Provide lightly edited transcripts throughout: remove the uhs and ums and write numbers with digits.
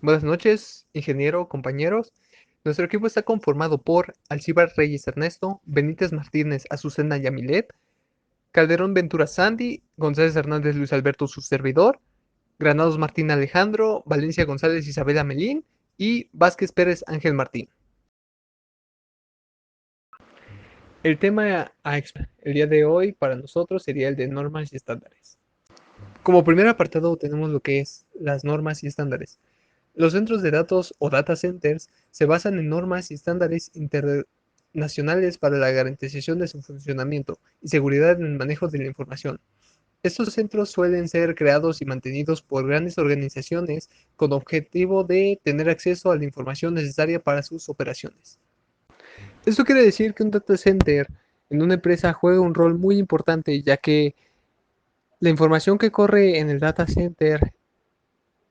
Buenas noches, ingeniero, compañeros. Nuestro equipo está conformado por Alcibar Reyes Ernesto, Benítez Martínez Azucena Yamilet, Calderón Ventura Sandy, González Hernández Luis Alberto su servidor, Granados Martín Alejandro, Valencia González Isabela Melín y Vázquez Pérez Ángel Martín. El tema el día de hoy para nosotros sería el de normas y estándares. Como primer apartado tenemos lo que es las normas y estándares. Los centros de datos o data centers se basan en normas y estándares internacionales para la garantización de su funcionamiento y seguridad en el manejo de la información. Estos centros suelen ser creados y mantenidos por grandes organizaciones con objetivo de tener acceso a la información necesaria para sus operaciones. Esto quiere decir que un data center en una empresa juega un rol muy importante, ya que la información que corre en el data center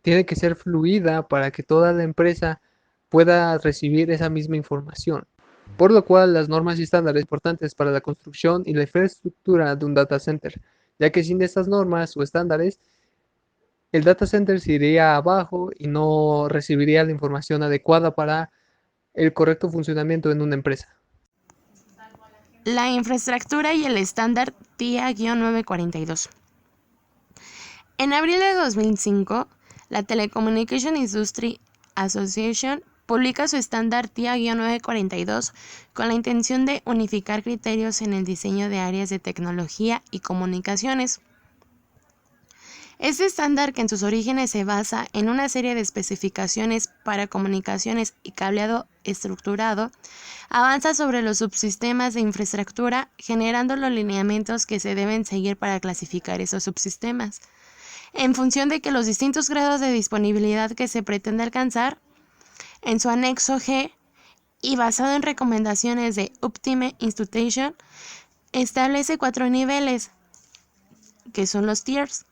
tiene que ser fluida para que toda la empresa pueda recibir esa misma información. Por lo cual, las normas y estándares son importantes para la construcción y la infraestructura de un data center, ya que sin estas normas o estándares, el data center se iría abajo y no recibiría la información adecuada para el correcto funcionamiento en una empresa. La infraestructura y el estándar TIA-942. En abril de 2005, la Telecommunication Industry Association publica su estándar TIA-942 con la intención de unificar criterios en el diseño de áreas de tecnología y comunicaciones. Este estándar, que en sus orígenes se basa en una serie de especificaciones para comunicaciones y cableado estructurado, avanza sobre los subsistemas de infraestructura, generando los lineamientos que se deben seguir para clasificar esos subsistemas, en función de que los distintos grados de disponibilidad que se pretende alcanzar. En su anexo G, y basado en recomendaciones de Optime Institution, establece 4 niveles, que son los tiers,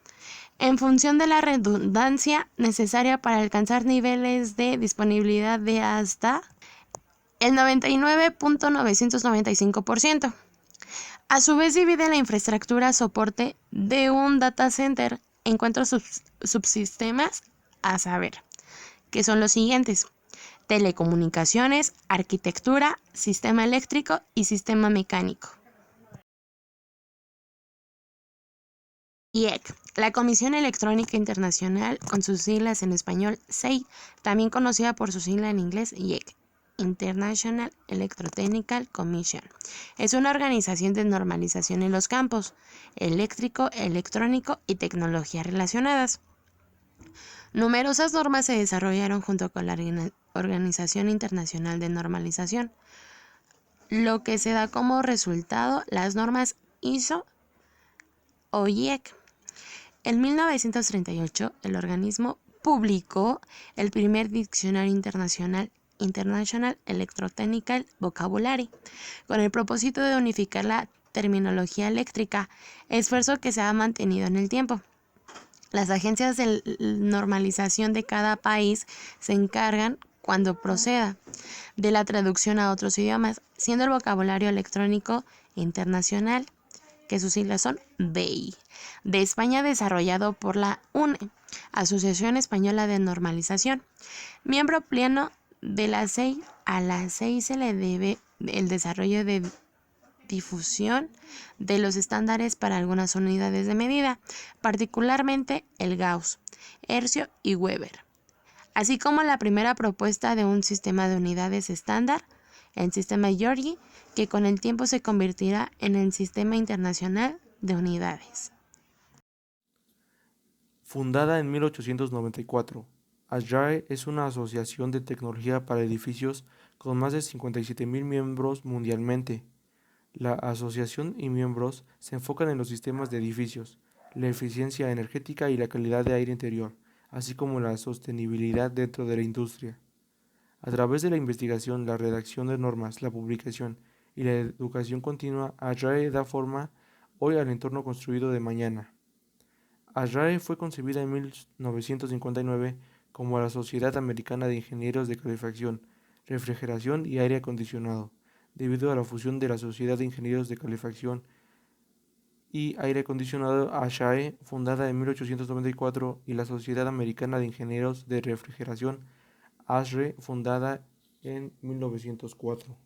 en función de la redundancia necesaria para alcanzar niveles de disponibilidad de hasta el 99.995%. A su vez, divide la infraestructura soporte de un data center en 4 subsistemas, a saber, que son los siguientes: telecomunicaciones, arquitectura, sistema eléctrico y sistema mecánico. IEC, la Comisión Electrónica Internacional, con sus siglas en español SEI, también conocida por su sigla en inglés IEC, International Electrotechnical Commission. Es una organización de normalización en los campos eléctrico, electrónico y tecnologías relacionadas. Numerosas normas se desarrollaron junto con la Organización Internacional de Normalización, lo que se da como resultado las normas ISO o IEC. En 1938, el organismo publicó el primer diccionario internacional International Electrotechnical Vocabulary, con el propósito de unificar la terminología eléctrica, esfuerzo que se ha mantenido en el tiempo. Las agencias de normalización de cada país se encargan, cuando proceda, de la traducción a otros idiomas, siendo el vocabulario electrónico internacional, que sus siglas son BEI, de España, desarrollado por la UNE, Asociación Española de Normalización. Miembro pleno de la SEI, a la SEI se le debe el desarrollo de difusión de los estándares para algunas unidades de medida, particularmente el Gauss, Hercio y Weber, así como la primera propuesta de un sistema de unidades estándar, el sistema Georgi, que con el tiempo se convertirá en el Sistema Internacional de Unidades. Fundada en 1894, ASHRAE es una asociación de tecnología para edificios con más de 57.000 miembros mundialmente. La asociación y miembros se enfocan en los sistemas de edificios, la eficiencia energética y la calidad de aire interior, así como la sostenibilidad dentro de la industria. A través de la investigación, la redacción de normas, la publicación y la educación continua, ASHRAE da forma hoy al entorno construido de mañana. ASHRAE fue concebida en 1959 como la Sociedad Americana de Ingenieros de Calefacción, Refrigeración y Aire Acondicionado, debido a la fusión de la Sociedad de Ingenieros de Calefacción y aire acondicionado ASHRAE, fundada en 1894, y la Sociedad Americana de Ingenieros de Refrigeración ASRE, fundada en 1904.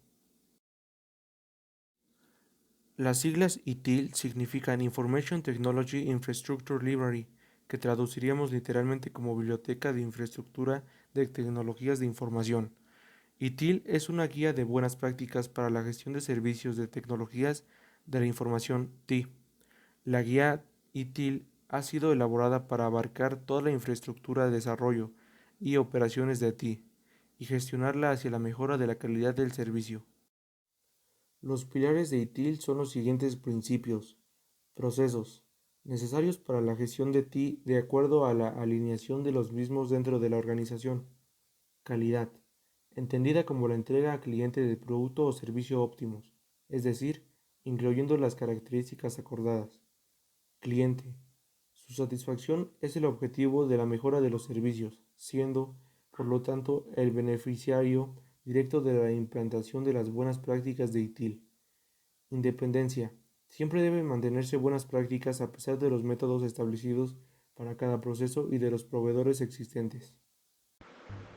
Las siglas ITIL significan Information Technology Infrastructure Library, que traduciríamos literalmente como Biblioteca de Infraestructura de Tecnologías de Información. ITIL es una guía de buenas prácticas para la gestión de servicios de tecnologías de la información TI. La guía ITIL ha sido elaborada para abarcar toda la infraestructura de desarrollo y operaciones de TI y gestionarla hacia la mejora de la calidad del servicio. Los pilares de ITIL son los siguientes principios: procesos, necesarios para la gestión de TI de acuerdo a la alineación de los mismos dentro de la organización. Calidad, entendida como la entrega al cliente del producto o servicio óptimos, es decir, incluyendo las características acordadas. Cliente, su satisfacción es el objetivo de la mejora de los servicios, siendo, por lo tanto, el beneficiario directo de la implantación de las buenas prácticas de ITIL. Independencia, siempre deben mantenerse buenas prácticas a pesar de los métodos establecidos para cada proceso y de los proveedores existentes.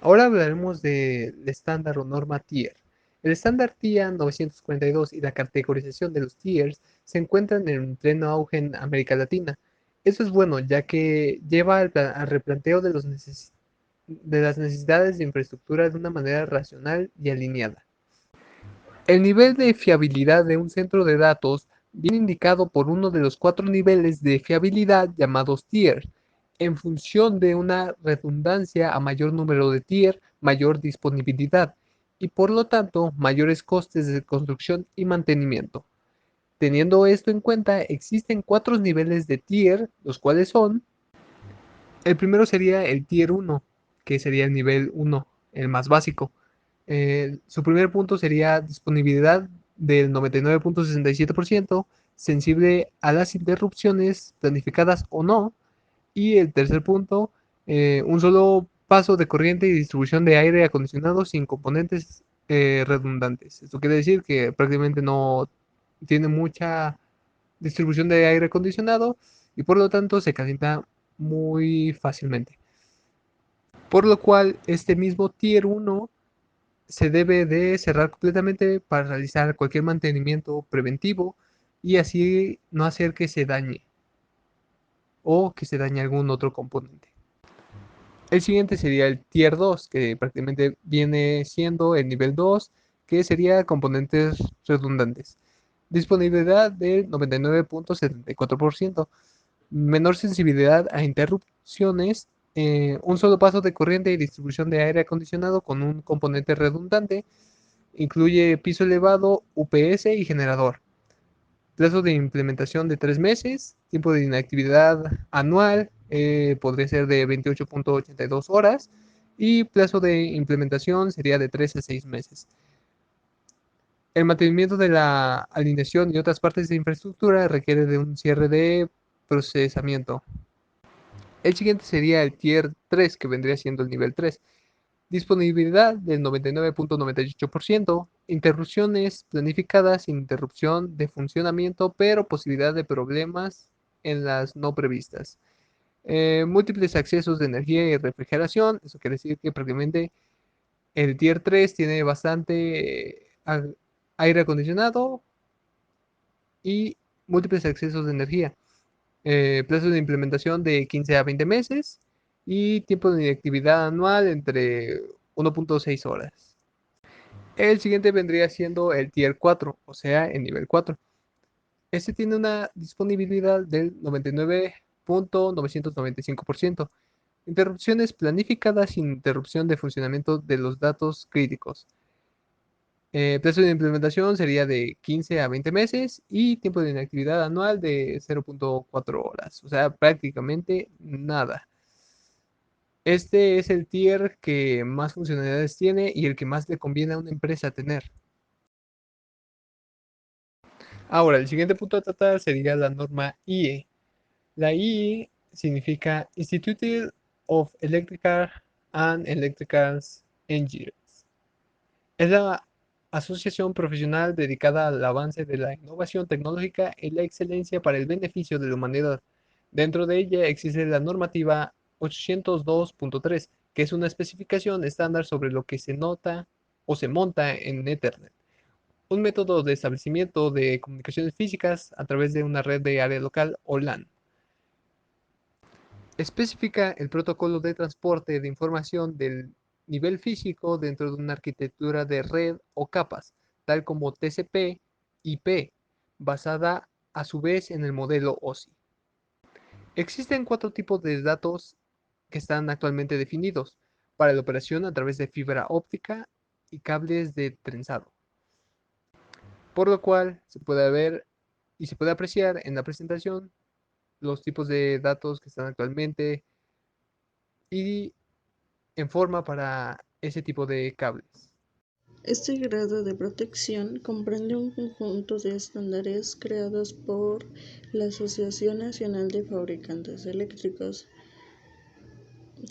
Ahora hablaremos del estándar o norma tier. El estándar TIA 942 y la categorización de los tiers se encuentran en pleno auge en América Latina. Eso es bueno, ya que lleva al replanteo de de las necesidades de infraestructura de una manera racional y alineada. El nivel de fiabilidad de un centro de datos viene indicado por uno de los cuatro niveles de fiabilidad llamados tier. En función de una redundancia, a mayor número de tier, mayor disponibilidad y por lo tanto mayores costes de construcción y mantenimiento. Teniendo esto en cuenta, existen cuatro niveles de tier, los cuales son: el primero sería el tier 1, que sería el nivel 1, el más básico. Su primer punto sería disponibilidad del 99.67%, sensible a las interrupciones planificadas o no. Y el tercer punto, un solo paso de corriente y distribución de aire acondicionado sin componentes redundantes. Esto quiere decir que prácticamente no tiene mucha distribución de aire acondicionado y por lo tanto se calienta muy fácilmente. Por lo cual, este mismo Tier 1 se debe de cerrar completamente para realizar cualquier mantenimiento preventivo y así no hacer que se dañe o que se dañe algún otro componente. El siguiente sería el Tier 2, que prácticamente viene siendo el nivel 2, que sería componentes redundantes. Disponibilidad del 99.74%, menor sensibilidad a interrupciones, un solo paso de corriente y distribución de aire acondicionado con un componente redundante, incluye piso elevado, UPS y generador. Plazo de implementación de 3 meses, tiempo de inactividad anual podría ser de 28.82 horas y plazo de implementación sería de 3 a 6 meses. El mantenimiento de la alineación y otras partes de infraestructura requiere de un cierre de procesamiento. El siguiente sería el Tier 3, que vendría siendo el nivel 3. Disponibilidad del 99.98%, interrupciones planificadas sin interrupción de funcionamiento, pero posibilidad de problemas en las no previstas. Múltiples accesos de energía y refrigeración, eso quiere decir que prácticamente el Tier 3 tiene bastante aire acondicionado y múltiples accesos de energía. Plazo de implementación de 15 a 20 meses y tiempo de inactividad anual entre 1.6 horas. El siguiente vendría siendo el Tier 4, o sea, el nivel 4. Este tiene una disponibilidad del 99.995%. Interrupciones planificadas sin interrupción de funcionamiento de los datos críticos. Plazo de implementación sería de 15 a 20 meses y tiempo de inactividad anual de 0.4 horas, o sea, prácticamente nada. Este es el tier que más funcionalidades tiene y el que más le conviene a una empresa tener. Ahora, el siguiente punto a tratar sería la norma IE. La IE significa Institute of Electrical and Electrical Engineers. Es la asociación profesional dedicada al avance de la innovación tecnológica y la excelencia para el beneficio de la humanidad. Dentro de ella existe la normativa 802.3, que es una especificación estándar sobre lo que se nota o se monta en Ethernet, un método de establecimiento de comunicaciones físicas a través de una red de área local o LAN. Especifica el protocolo de transporte de información del nivel físico dentro de una arquitectura de red o capas, tal como TCP/IP, basada a su vez en el modelo OSI. Existen cuatro tipos de datos que están actualmente definidos para la operación a través de fibra óptica y cables de trenzado, por lo cual se puede ver y se puede apreciar en la presentación los tipos de datos que están actualmente y en forma para ese tipo de cables. Este grado de protección comprende un conjunto de estándares creados por la Asociación Nacional de Fabricantes Eléctricos,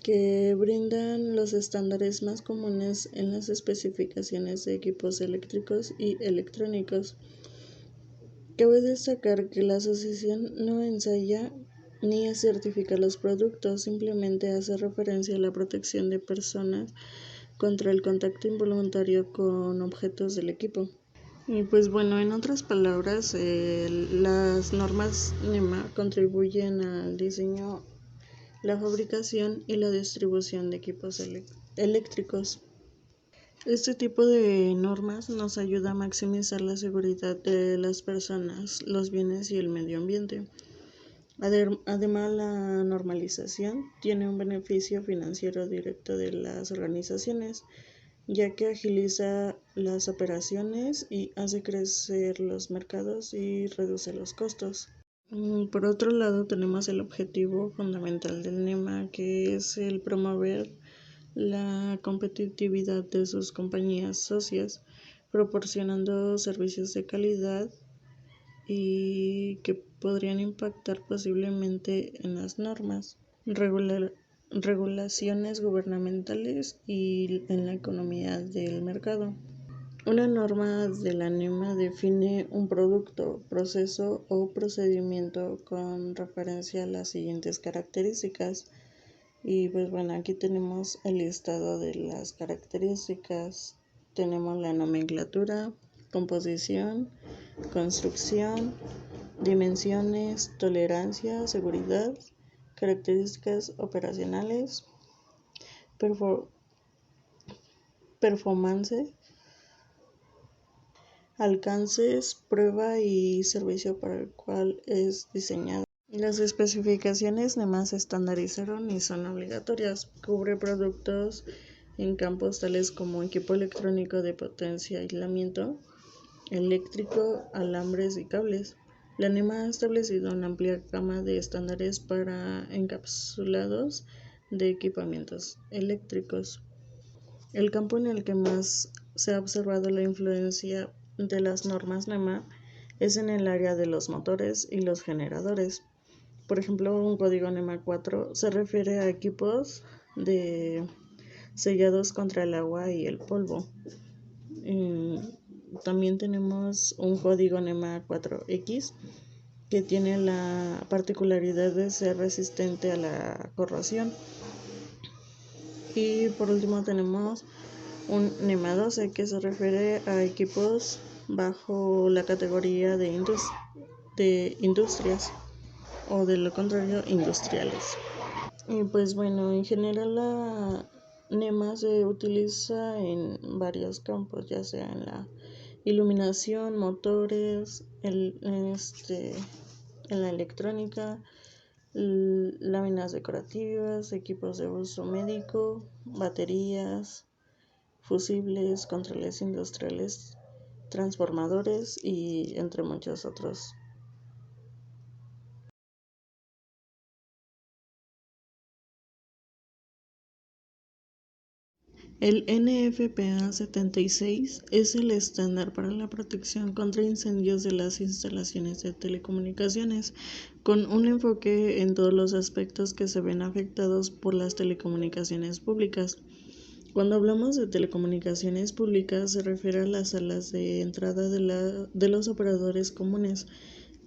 que brindan los estándares más comunes en las especificaciones de equipos eléctricos y electrónicos. Cabe destacar que la asociación no ensaya ni certifica los productos, simplemente hace referencia a la protección de personas contra el contacto involuntario con objetos del equipo. Y pues bueno, en otras palabras, las normas NEMA contribuyen al diseño, la fabricación y la distribución de equipos eléctricos. Este tipo de normas nos ayuda a maximizar la seguridad de las personas, los bienes y el medio ambiente. Además, la normalización tiene un beneficio financiero directo de las organizaciones, ya que agiliza las operaciones y hace crecer los mercados y reduce los costos. Por otro lado, tenemos el objetivo fundamental del NEMA, que es el promover la competitividad de sus compañías socias, proporcionando servicios de calidad y que podrían impactar posiblemente en las normas, regulaciones gubernamentales y en la economía del mercado. Una norma de la NEMA define un producto, proceso o procedimiento con referencia a las siguientes características. Y pues bueno, aquí tenemos el listado de las características. Tenemos la nomenclatura, composición, construcción, dimensiones, tolerancia, seguridad, características operacionales, performance, alcances, prueba y servicio para el cual es diseñado. Las especificaciones NEMA se estandarizaron y son obligatorias. Cubre productos en campos tales como equipo electrónico de potencia, aislamiento eléctrico, alambres y cables. La NEMA ha establecido una amplia gama de estándares para encapsulados de equipamientos eléctricos. El campo en el que más se ha observado la influencia de las normas NEMA es en el área de los motores y los generadores. Por ejemplo, un código NEMA 4 se refiere a equipos sellados contra el agua y el polvo. También tenemos un código NEMA 4X que tiene la particularidad de ser resistente a la corrosión. Y por último tenemos un NEMA 12 que se refiere a equipos bajo la categoría de industrias o de lo contrario industriales. Y pues bueno, en general la NEMA se utiliza en varios campos, ya sea en la iluminación, motores, en la electrónica, láminas decorativas, equipos de uso médico, baterías, fusibles, controles industriales, transformadores y entre muchos otros. El NFPA 76 es el estándar para la protección contra incendios de las instalaciones de telecomunicaciones, con un enfoque en todos los aspectos que se ven afectados por las telecomunicaciones públicas. Cuando hablamos de telecomunicaciones públicas se refiere a las salas de entrada de los operadores comunes,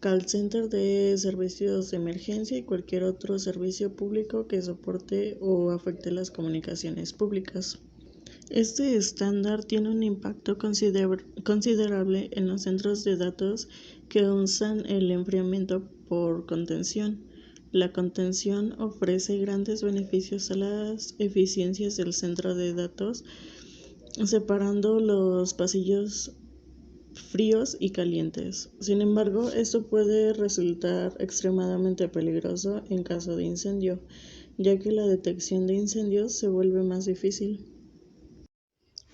call center de servicios de emergencia y cualquier otro servicio público que soporte o afecte las comunicaciones públicas. Este estándar tiene un impacto considerable en los centros de datos que usan el enfriamiento por contención. La contención ofrece grandes beneficios a las eficiencias del centro de datos, separando los pasillos fríos y calientes. Sin embargo, esto puede resultar extremadamente peligroso en caso de incendio, ya que la detección de incendios se vuelve más difícil.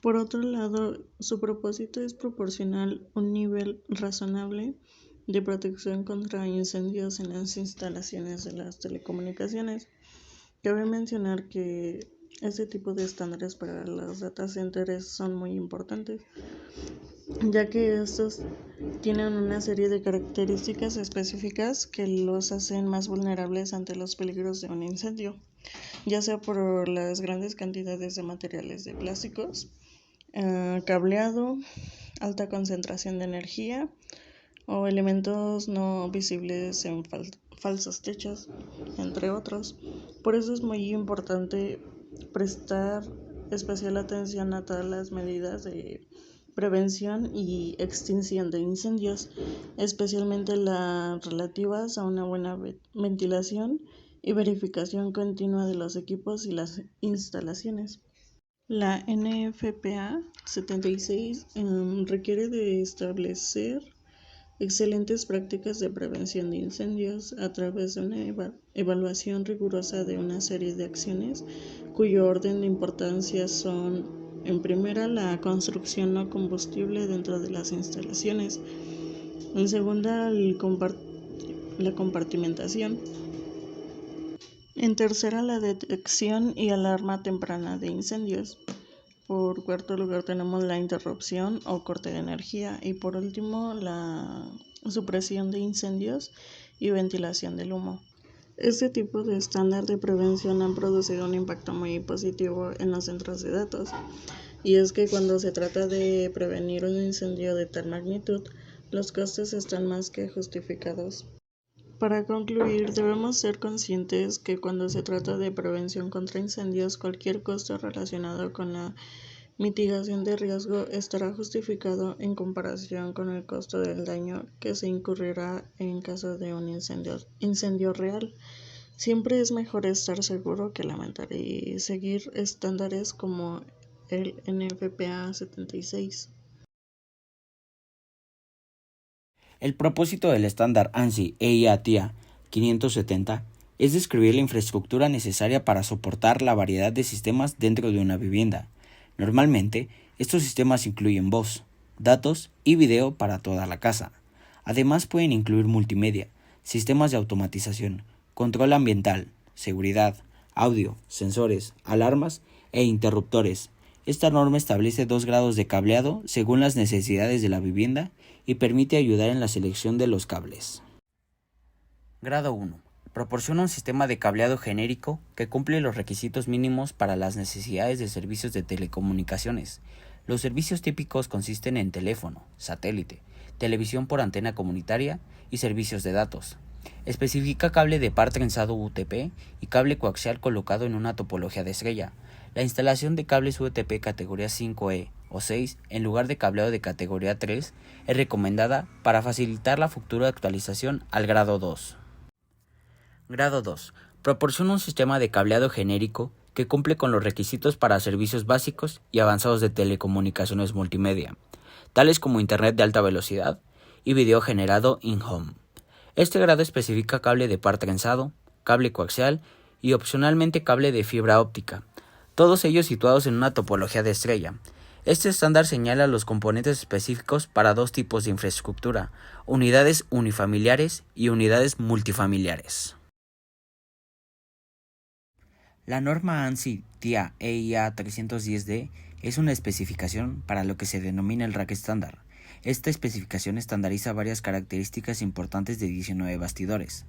Por otro lado, su propósito es proporcionar un nivel razonable de protección contra incendios en las instalaciones de las telecomunicaciones. Cabe mencionar que este tipo de estándares para los data centers son muy importantes, ya que estos tienen una serie de características específicas que los hacen más vulnerables ante los peligros de un incendio, ya sea por las grandes cantidades de materiales de plásticos, cableado, alta concentración de energía o elementos no visibles en falsos techos, entre otros. Por eso es muy importante prestar especial atención a todas las medidas de prevención y extinción de incendios, especialmente las relativas a una buena ventilación y verificación continua de los equipos y las instalaciones. La NFPA 76 requiere de establecer excelentes prácticas de prevención de incendios a través de una evaluación rigurosa de una serie de acciones cuyo orden de importancia son, en primera, la construcción no combustible dentro de las instalaciones, en segunda, la compartimentación, en tercera, la detección y alarma temprana de incendios. Por cuarto lugar tenemos la interrupción o corte de energía y por último la supresión de incendios y ventilación del humo. Este tipo de estándar de prevención han producido un impacto muy positivo en los centros de datos, y es que cuando se trata de prevenir un incendio de tal magnitud, los costes están más que justificados. Para concluir, debemos ser conscientes que cuando se trata de prevención contra incendios, cualquier costo relacionado con la mitigación de riesgo estará justificado en comparación con el costo del daño que se incurrirá en caso de un incendio real. Siempre es mejor estar seguro que lamentar y seguir estándares como el NFPA 76. El propósito del estándar ANSI EIA-TIA 570 es describir la infraestructura necesaria para soportar la variedad de sistemas dentro de una vivienda. Normalmente, estos sistemas incluyen voz, datos y video para toda la casa. Además pueden incluir multimedia, sistemas de automatización, control ambiental, seguridad, audio, sensores, alarmas e interruptores. Esta norma establece 2 grados de cableado según las necesidades de la vivienda y permite ayudar en la selección de los cables. Grado 1. Proporciona un sistema de cableado genérico que cumple los requisitos mínimos para las necesidades de servicios de telecomunicaciones. Los servicios típicos consisten en teléfono, satélite, televisión por antena comunitaria y servicios de datos. Especifica cable de par trenzado UTP y cable coaxial colocado en una topología de estrella. La instalación de cables UTP categoría 5E o 6 en lugar de cableado de categoría 3 es recomendada para facilitar la futura actualización al grado 2. Grado 2. Proporciona un sistema de cableado genérico que cumple con los requisitos para servicios básicos y avanzados de telecomunicaciones multimedia, tales como Internet de alta velocidad y video generado in-home. Este grado especifica cable de par trenzado, cable coaxial y opcionalmente cable de fibra óptica, todos ellos situados en una topología de estrella. Este estándar señala los componentes específicos para 2 tipos de infraestructura, unidades unifamiliares y unidades multifamiliares. La norma ANSI-TIA EIA 310D es una especificación para lo que se denomina el rack estándar. Esta especificación estandariza varias características importantes de 19 bastidores: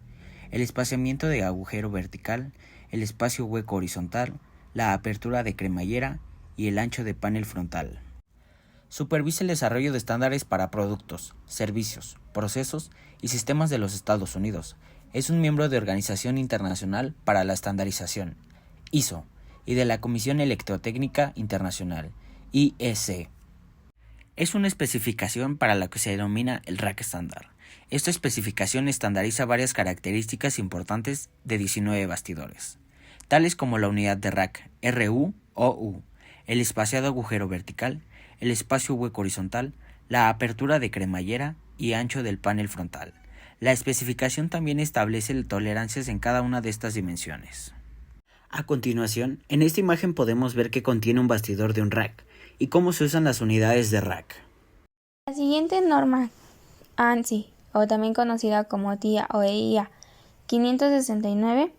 el espaciamiento de agujero vertical, el espacio hueco horizontal, la apertura de cremallera y el ancho de panel frontal. Supervisa el desarrollo de estándares para productos, servicios, procesos y sistemas de los Estados Unidos. Es un miembro de Organización Internacional para la Estandarización, ISO, y de la Comisión Electrotécnica Internacional, IEC. Es una especificación para la que se denomina el rack estándar. Esta especificación estandariza varias características importantes de 19 bastidores, tales como la unidad de rack RU o U, el espaciado agujero vertical, el espacio hueco horizontal, la apertura de cremallera y ancho del panel frontal. La especificación también establece tolerancias en cada una de estas dimensiones. A continuación, en esta imagen podemos ver que contiene un bastidor de un rack y cómo se usan las unidades de rack. La siguiente norma ANSI, o también conocida como TIA o EIA 569,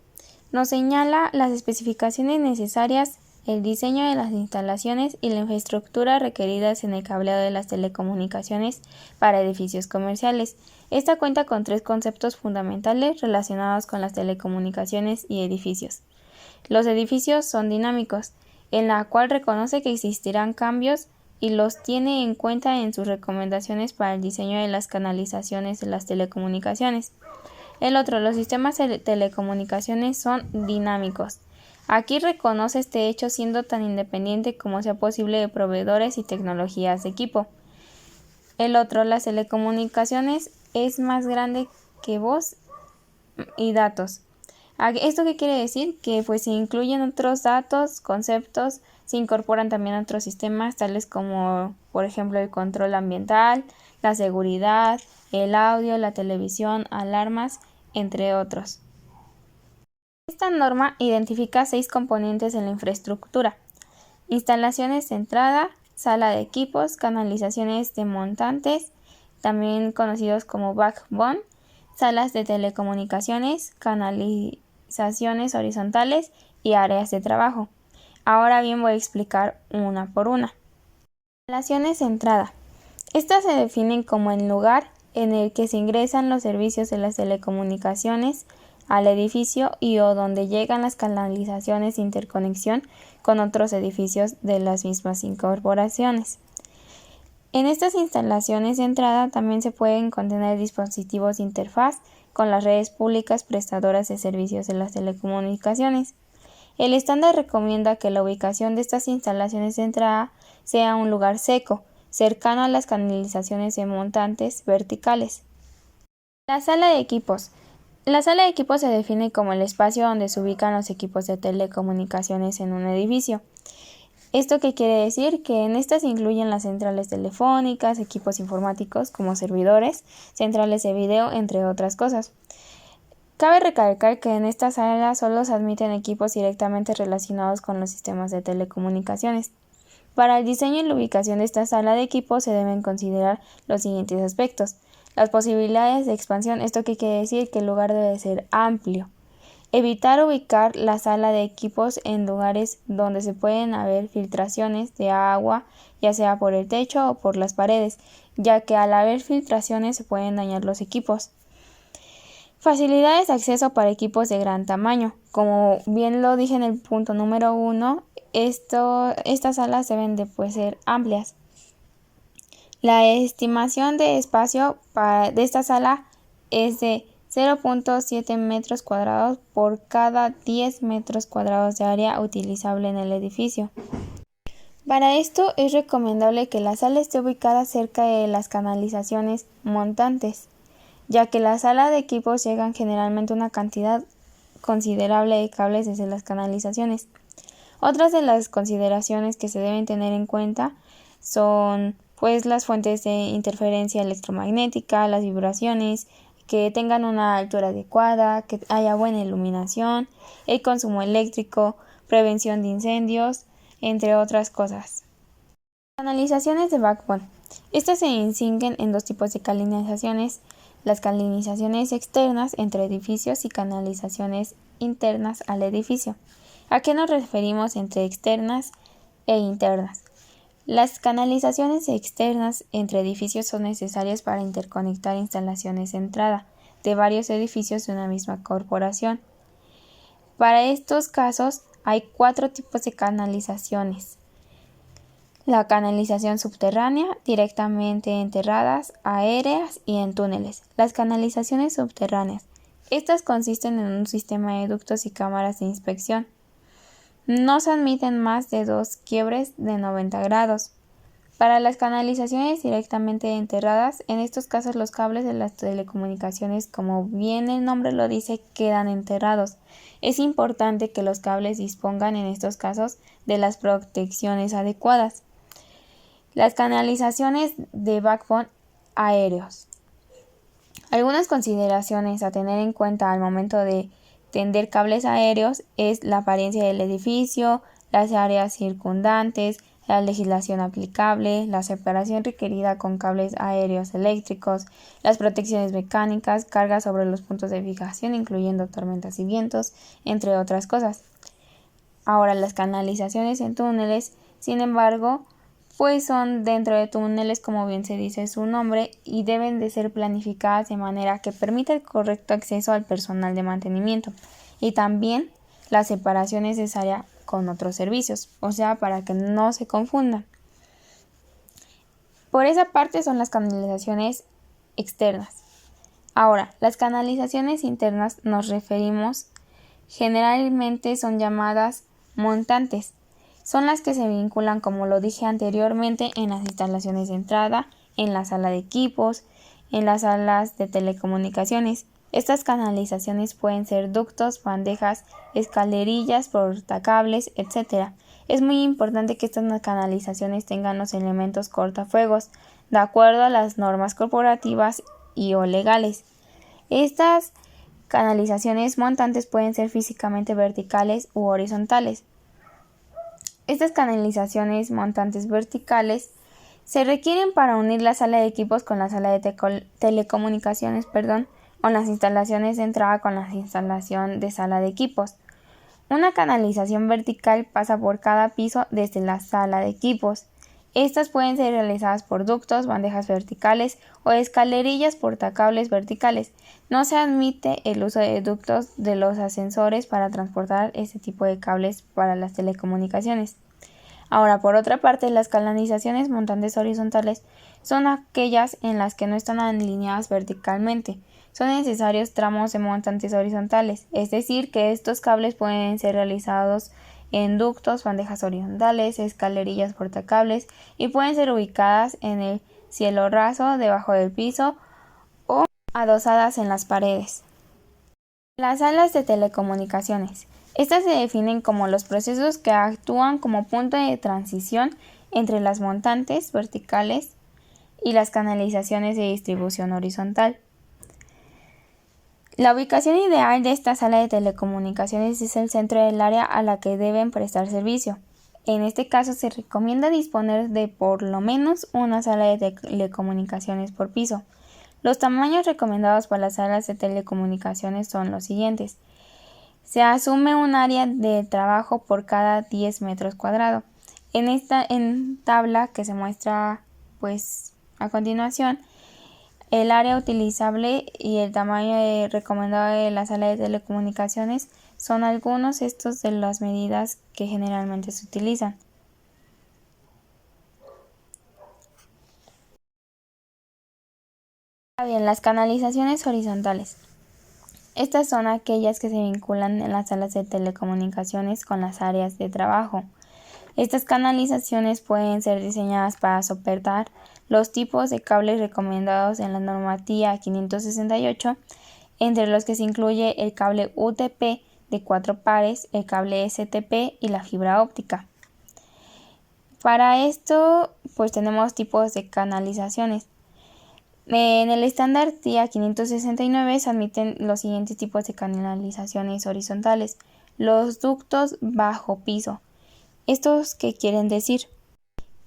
nos señala las especificaciones necesarias, el diseño de las instalaciones y la infraestructura requeridas en el cableado de las telecomunicaciones para edificios comerciales. Esta cuenta con 3 conceptos fundamentales relacionados con las telecomunicaciones y edificios. Los edificios son dinámicos, en la cual reconoce que existirán cambios y los tiene en cuenta en sus recomendaciones para el diseño de las canalizaciones de las telecomunicaciones. El otro, los sistemas de telecomunicaciones son dinámicos. Aquí reconoce este hecho siendo tan independiente como sea posible de proveedores y tecnologías de equipo. El otro, las telecomunicaciones es más grande que voz y datos. ¿Esto qué quiere decir? Que pues se incluyen otros datos, conceptos, se incorporan también otros sistemas tales como por ejemplo el control ambiental, la seguridad, el audio, la televisión, alarmas, entre otros. Esta norma identifica 6 componentes en la infraestructura: instalaciones de entrada, sala de equipos, canalizaciones de montantes, también conocidos como backbone, salas de telecomunicaciones, canalizaciones horizontales y áreas de trabajo. Ahora bien, voy a explicar una por una. Instalaciones de entrada. Estas se definen como el lugar en el que se ingresan los servicios de las telecomunicaciones al edificio y o donde llegan las canalizaciones de interconexión con otros edificios de las mismas incorporaciones. En estas instalaciones de entrada también se pueden contener dispositivos de interfaz con las redes públicas prestadoras de servicios de las telecomunicaciones. El estándar recomienda que la ubicación de estas instalaciones de entrada sea un lugar seco, cercano a las canalizaciones de montantes verticales. La sala de equipos. La sala de equipos se define como el espacio donde se ubican los equipos de telecomunicaciones en un edificio. ¿Esto qué quiere decir? Que en estas se incluyen las centrales telefónicas, equipos informáticos como servidores, centrales de video, entre otras cosas. Cabe recalcar que en esta sala solo se admiten equipos directamente relacionados con los sistemas de telecomunicaciones. Para el diseño y la ubicación de esta sala de equipos se deben considerar los siguientes aspectos. Las posibilidades de expansión, ¿esto qué quiere decir? Que el lugar debe ser amplio. Evitar ubicar la sala de equipos en lugares donde se pueden haber filtraciones de agua, ya sea por el techo o por las paredes, ya que al haber filtraciones se pueden dañar los equipos. Facilidades de acceso para equipos de gran tamaño. Como bien lo dije en el punto número 1, estas salas deben de ser amplias. La estimación de espacio de esta sala es de 0.7 metros cuadrados por cada 10 metros cuadrados de área utilizable en el edificio. Para esto es recomendable que la sala esté ubicada cerca de las canalizaciones montantes, ya que la sala de equipos llegan generalmente una cantidad considerable de cables desde las canalizaciones. Otras de las consideraciones que se deben tener en cuenta son las fuentes de interferencia electromagnética, las vibraciones, que tengan una altura adecuada, que haya buena iluminación, el consumo eléctrico, prevención de incendios, entre otras cosas. Canalizaciones de backbone. Estas se distinguen en 2 tipos de canalizaciones: las canalizaciones externas entre edificios y canalizaciones internas al edificio. ¿A qué nos referimos entre externas e internas? Las canalizaciones externas entre edificios son necesarias para interconectar instalaciones de entrada de varios edificios de una misma corporación. Para estos casos hay 4 tipos de canalizaciones. la canalización subterránea, directamente enterradas, aéreas y en túneles. Las canalizaciones subterráneas. Estas consisten en un sistema de ductos y cámaras de inspección. No se admiten más de 2 quiebres de 90 grados. Para las canalizaciones directamente enterradas, en estos casos los cables de las telecomunicaciones, como bien el nombre lo dice, quedan enterrados. Es importante que los cables dispongan en estos casos de las protecciones adecuadas. Las canalizaciones de backbone aéreos. Algunas consideraciones a tener en cuenta al momento de tender cables aéreos es la apariencia del edificio, las áreas circundantes, la legislación aplicable, la separación requerida con cables aéreos eléctricos, las protecciones mecánicas, cargas sobre los puntos de fijación, incluyendo tormentas y vientos, entre otras cosas. Ahora, las canalizaciones en túneles, sin embargo, pues son dentro de túneles, como bien se dice su nombre, y deben de ser planificadas de manera que permita el correcto acceso al personal de mantenimiento y también la separación necesaria con otros servicios, o sea, para que no se confundan. Por esa parte son las canalizaciones externas. Ahora, las canalizaciones internas nos referimos, generalmente son llamadas montantes. Son las que se vinculan, como lo dije anteriormente, en las instalaciones de entrada, en la sala de equipos, en las salas de telecomunicaciones. Estas canalizaciones pueden ser ductos, bandejas, escalerillas, portacables, etc. Es muy importante que estas canalizaciones tengan los elementos cortafuegos, de acuerdo a las normas corporativas y o legales. Estas canalizaciones montantes pueden ser físicamente verticales u horizontales. Estas canalizaciones montantes verticales se requieren para unir la sala de equipos con la sala de telecomunicaciones, o las instalaciones de entrada con la instalación de sala de equipos. Una canalización vertical pasa por cada piso desde la sala de equipos. Estas pueden ser realizadas por ductos, bandejas verticales o escalerillas portacables verticales. No se admite el uso de ductos de los ascensores para transportar este tipo de cables para las telecomunicaciones. Ahora, por otra parte, las canalizaciones montantes horizontales son aquellas en las que no están alineadas verticalmente. Son necesarios tramos de montantes horizontales, es decir, que estos cables pueden ser realizados en ductos, bandejas horizontales, escalerillas portacables y pueden ser ubicadas en el cielo raso, debajo del piso o adosadas en las paredes. Las salas de telecomunicaciones. Estas se definen como los procesos que actúan como punto de transición entre las montantes verticales y las canalizaciones de distribución horizontal. La ubicación ideal de esta sala de telecomunicaciones es el centro del área a la que deben prestar servicio. En este caso se recomienda disponer de por lo menos una sala de telecomunicaciones por piso. Los tamaños recomendados para las salas de telecomunicaciones son los siguientes. Se asume un área de trabajo por cada 10 metros cuadrados. En tabla que se muestra a continuación, el área utilizable y el tamaño recomendado de la sala de telecomunicaciones son algunos de las medidas que generalmente se utilizan. Bien, las canalizaciones horizontales. Estas son aquellas que se vinculan en las salas de telecomunicaciones con las áreas de trabajo. Estas canalizaciones pueden ser diseñadas para soportar los tipos de cables recomendados en la normativa 568, entre los que se incluye el cable UTP de 4 pares, el cable STP y la fibra óptica. Para esto, tenemos tipos de canalizaciones. En el estándar TIA 569 se admiten los siguientes tipos de canalizaciones horizontales. Los ductos bajo piso. ¿Estos qué quieren decir?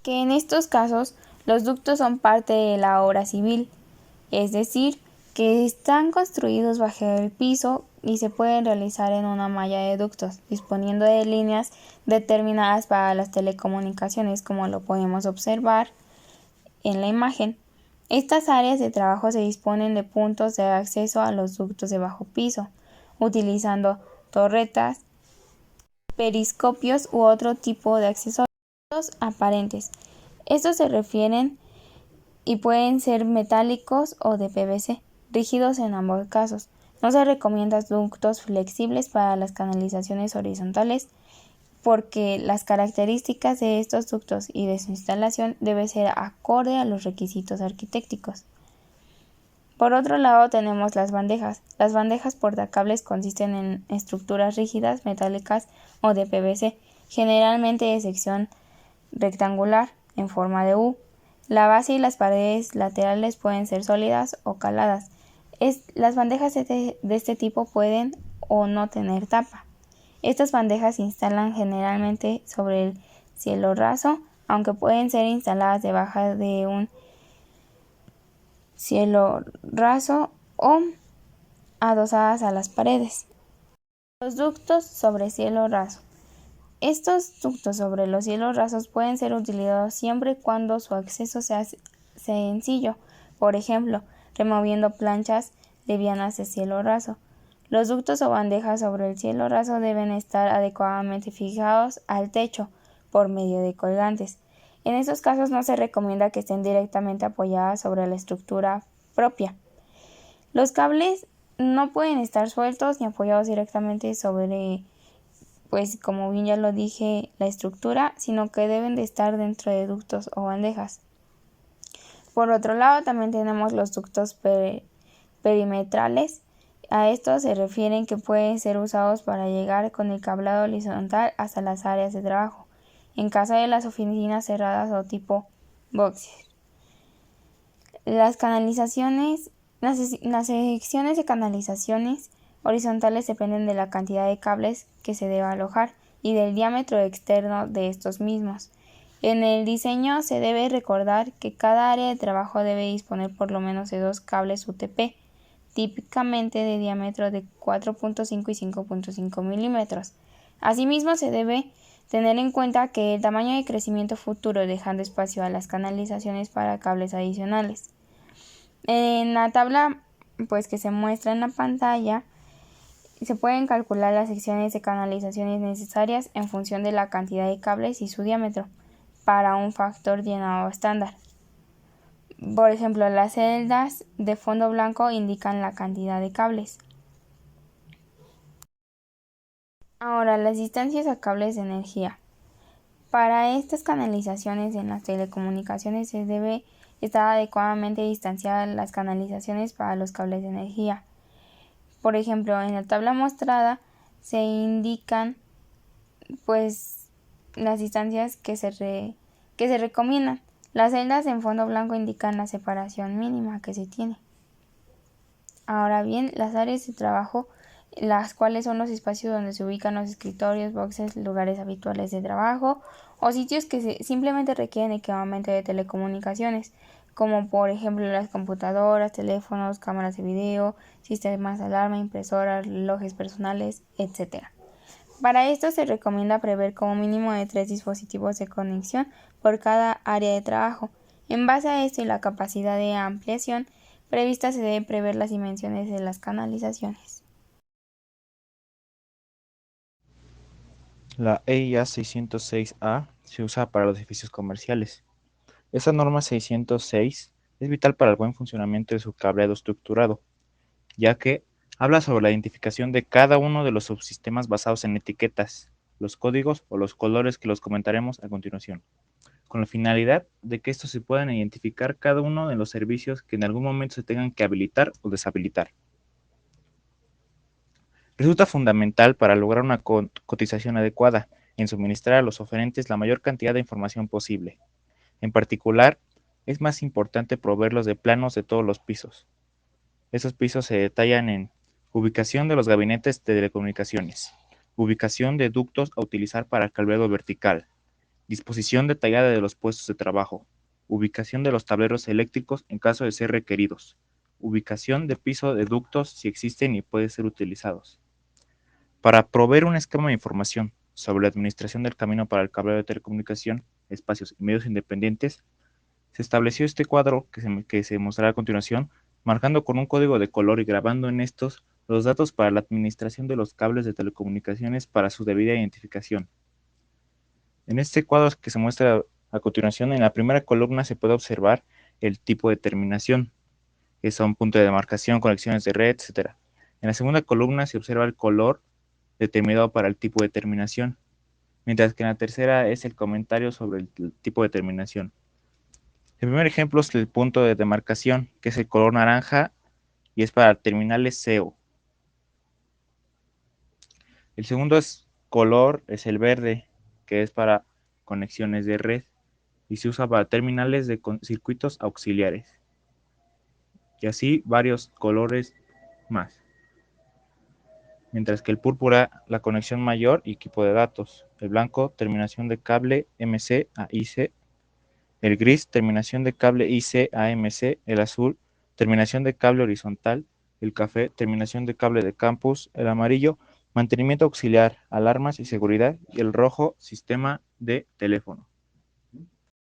Que en estos casos los ductos son parte de la obra civil, es decir, que están construidos bajo el piso y se pueden realizar en una malla de ductos, disponiendo de líneas determinadas para las telecomunicaciones, como lo podemos observar en la imagen. Estas áreas de trabajo se disponen de puntos de acceso a los ductos de bajo piso, utilizando torretas, periscopios u otro tipo de accesorios aparentes. Estos se refieren y pueden ser metálicos o de PVC, rígidos en ambos casos. No se recomiendan ductos flexibles para las canalizaciones horizontales porque las características de estos ductos y de su instalación deben ser acorde a los requisitos arquitectónicos. Por otro lado tenemos las bandejas. Las bandejas portacables consisten en estructuras rígidas, metálicas o de PVC, generalmente de sección rectangular en forma de U. La base y las paredes laterales pueden ser sólidas o caladas. Las bandejas de este tipo pueden o no tener tapa. Estas bandejas se instalan generalmente sobre el cielo raso, aunque pueden ser instaladas debajo de un cielo raso o adosadas a las paredes. Los ductos sobre cielo raso. Estos ductos sobre los cielos rasos pueden ser utilizados siempre y cuando su acceso sea sencillo, por ejemplo, removiendo planchas livianas de cielo raso. Los ductos o bandejas sobre el cielo raso deben estar adecuadamente fijados al techo por medio de colgantes. En estos casos no se recomienda que estén directamente apoyadas sobre la estructura propia. Los cables no pueden estar sueltos ni apoyados directamente sobre, pues como bien ya lo dije, la estructura, sino que deben de estar dentro de ductos o bandejas. Por otro lado, también tenemos los ductos perimetrales. A estos se refieren que pueden ser usados para llegar con el cableado horizontal hasta las áreas de trabajo, en caso de las oficinas cerradas o tipo boxes. Las secciones de canalizaciones horizontales dependen de la cantidad de cables que se deba alojar y del diámetro externo de estos mismos. En el diseño se debe recordar que cada área de trabajo debe disponer por lo menos de 2 cables UTP, típicamente de diámetro de 4.5 y 5.5 milímetros. Asimismo, se debe tener en cuenta que el tamaño de crecimiento futuro, dejando espacio a las canalizaciones para cables adicionales. En la tabla que se muestra en la pantalla, se pueden calcular las secciones de canalizaciones necesarias en función de la cantidad de cables y su diámetro para un factor llenado estándar. Por ejemplo, las celdas de fondo blanco indican la cantidad de cables. Ahora, las distancias a cables de energía. Para estas canalizaciones en las telecomunicaciones se debe estar adecuadamente distanciadas las canalizaciones para los cables de energía. Por ejemplo, en la tabla mostrada se indican las distancias que se recomiendan. Las celdas en fondo blanco indican la separación mínima que se tiene. Ahora bien, las áreas de trabajo, las cuales son los espacios donde se ubican los escritorios, boxes, lugares habituales de trabajo o sitios que simplemente requieren equipamiento de telecomunicaciones, como por ejemplo las computadoras, teléfonos, cámaras de video, sistemas de alarma, impresoras, relojes personales, etc. Para esto se recomienda prever como mínimo de 3 dispositivos de conexión por cada área de trabajo. En base a esto y la capacidad de ampliación prevista se deben prever las dimensiones de las canalizaciones. La EIA 606A se usa para los edificios comerciales. Esta norma 606 es vital para el buen funcionamiento de su cableado estructurado, ya que habla sobre la identificación de cada uno de los subsistemas basados en etiquetas, los códigos o los colores que los comentaremos a continuación, con la finalidad de que estos se puedan identificar cada uno de los servicios que en algún momento se tengan que habilitar o deshabilitar. Resulta fundamental para lograr una cotización adecuada en suministrar a los oferentes la mayor cantidad de información posible. En particular, es más importante proveerlos de planos de todos los pisos. Esos pisos se detallan en ubicación de los gabinetes de telecomunicaciones, ubicación de ductos a utilizar para el cableado vertical, disposición detallada de los puestos de trabajo, ubicación de los tableros eléctricos en caso de ser requeridos, ubicación de piso de ductos si existen y pueden ser utilizados. Para proveer un esquema de información sobre la administración del camino para el cableado de telecomunicación, espacios y medios independientes, se estableció este cuadro que se mostrará a continuación, marcando con un código de color y grabando en estos los datos para la administración de los cables de telecomunicaciones para su debida identificación. En este cuadro que se muestra A continuación, en la primera columna se puede observar el tipo de terminación, que son puntos de demarcación, conexiones de red, etc. En la segunda columna se observa el color determinado para el tipo de terminación, mientras que en la tercera es el comentario sobre el tipo de terminación. El primer ejemplo es el punto de demarcación, que es el color naranja y es para terminales SEO. El segundo color es el verde, que es para conexiones de red y se usa para terminales de circuitos auxiliares. Y así varios colores más. Mientras que el púrpura, la conexión mayor y equipo de datos. El blanco, terminación de cable MC a IC. El gris, terminación de cable IC a MC. El azul, terminación de cable horizontal. El café, terminación de cable de campus. El amarillo, mantenimiento auxiliar, alarmas y seguridad. Y el rojo, sistema de teléfono.